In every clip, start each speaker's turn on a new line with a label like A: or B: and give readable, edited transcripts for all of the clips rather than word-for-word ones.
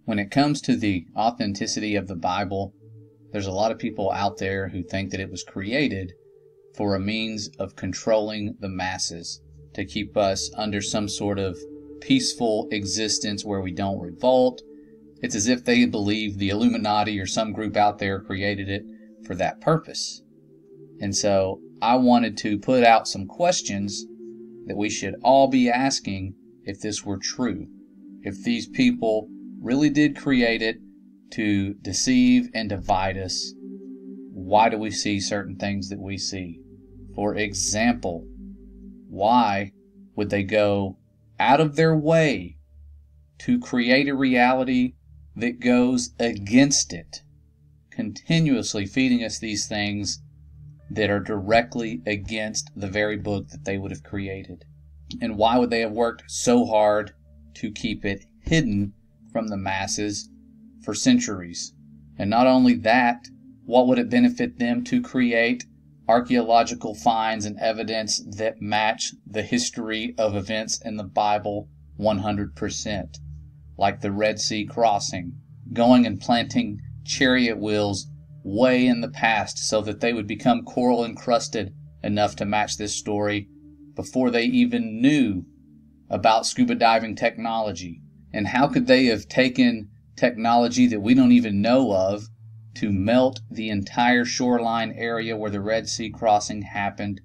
A: When it comes to the authenticity of the Bible, there's a lot of people out there who think that it was created for a means of controlling the masses, to keep us under some sort of peaceful existence where we don't revolt. It's as if they believe the Illuminati or some group out there created it for that purpose. And so I wanted to put out some questions that we should all be asking if this were true. If these people really did create it to deceive and divide us, why do we see certain things that we see? For example, why would they go out of their way to create a reality that goes against it, continuously feeding us these things that are directly against the very book that they would have created? And why would they have worked so hard to keep it hidden from the masses for centuries? And not only that, what would it benefit them to create archaeological finds and evidence that match the history of events in the Bible 100%? Like the Red Sea crossing, going and planting chariot wheels way in the past so that they would become coral encrusted enough to match this story before they even knew about scuba diving technology. And how could they have taken technology that we don't even know of to melt the entire shoreline area where the Red Sea crossing happened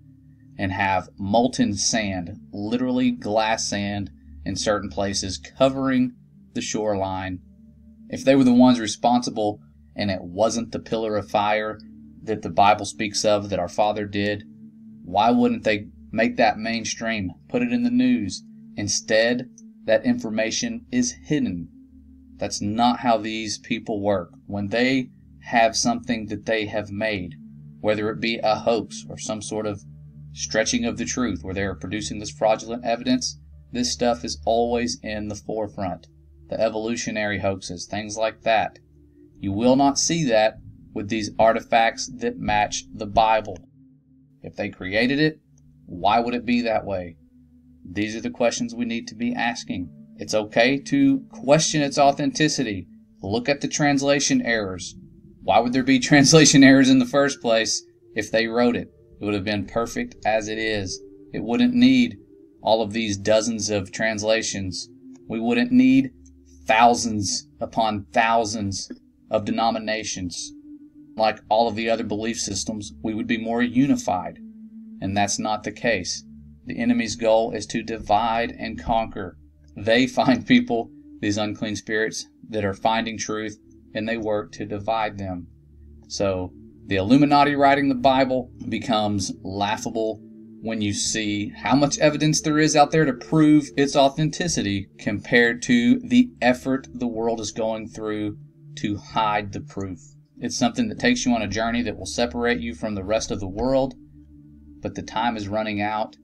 A: and have molten sand, literally glass sand in certain places, covering the shoreline? If they were the ones responsible and it wasn't the pillar of fire that the Bible speaks of that our Father did, why wouldn't they make that mainstream, put it in the news? Instead, that information is hidden. That's not how these people work. When they have something that they have made, whether it be a hoax or some sort of stretching of the truth where they are producing this fraudulent evidence, this stuff is always in the forefront. The evolutionary hoaxes, things like that. You will not see that with these artifacts that match the Bible. If they created it, why would it be that way? These are the questions we need to be asking. It's okay to question its authenticity. Look at the translation errors. Why would there be translation errors in the first place if they wrote it? It would have been perfect as it is. It wouldn't need all of these dozens of translations. We wouldn't need thousands upon thousands of denominations. Like all of the other belief systems, we would be more unified. And that's not the case. The enemy's goal is to divide and conquer. They find people, these unclean spirits, that are finding truth, and they work to divide them. So the Illuminati writing the Bible becomes laughable when you see how much evidence there is out there to prove its authenticity compared to the effort the world is going through to hide the proof. It's something that takes you on a journey that will separate you from the rest of the world, but the time is running out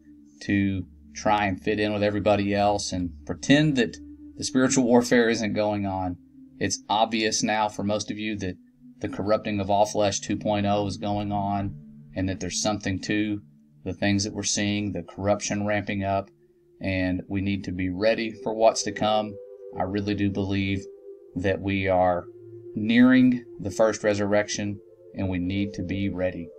A: to try and fit in with everybody else and pretend that the spiritual warfare isn't going on. It's obvious now for most of you that the corrupting of all flesh 2.0 is going on, and that there's something to the things that we're seeing, the corruption ramping up, and we need to be ready for what's to come. I really do believe that we are nearing the first resurrection, and we need to be ready.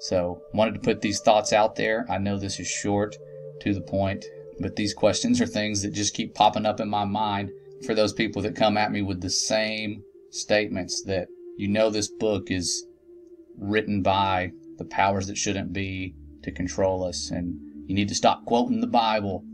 A: So, wanted to put these thoughts out there. I know this is short, to the point, but these questions are things that just keep popping up in my mind for those people that come at me with the same statements that, you know, this book is written by the powers that shouldn't be to control us, and you need to stop quoting the Bible.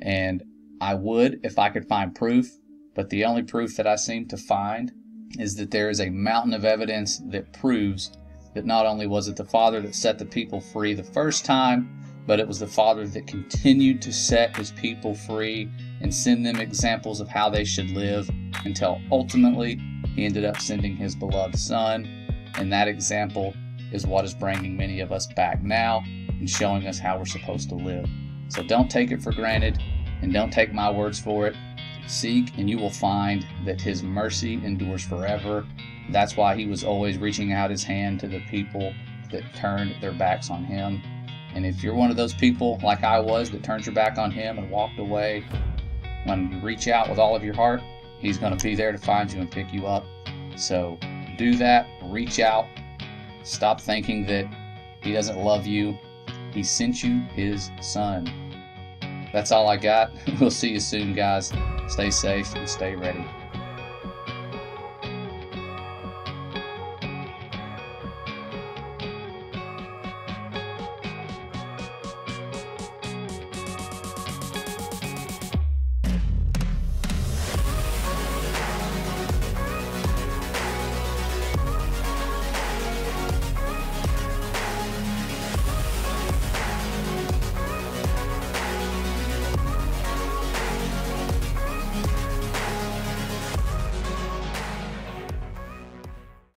A: And I would if I could find proof, but the only proof that I seem to find is that there is a mountain of evidence that proves that not only was it the Father that set the people free the first time, but it was the Father that continued to set his people free and send them examples of how they should live until ultimately he ended up sending his beloved Son. And that example is what is bringing many of us back now and showing us how we're supposed to live. So don't take it for granted, and don't take my words for it. Seek and you will find that his mercy endures forever. That's why he was always reaching out his hand to the people that turned their backs on him. And if you're one of those people like I was that turned your back on him and walked away, when you reach out with all of your heart, He's going to be there to find you and pick you up. So do that. Reach out. Stop thinking that He doesn't love you. He sent you His Son. That's all I got. We'll see you soon, guys. Stay safe and stay ready.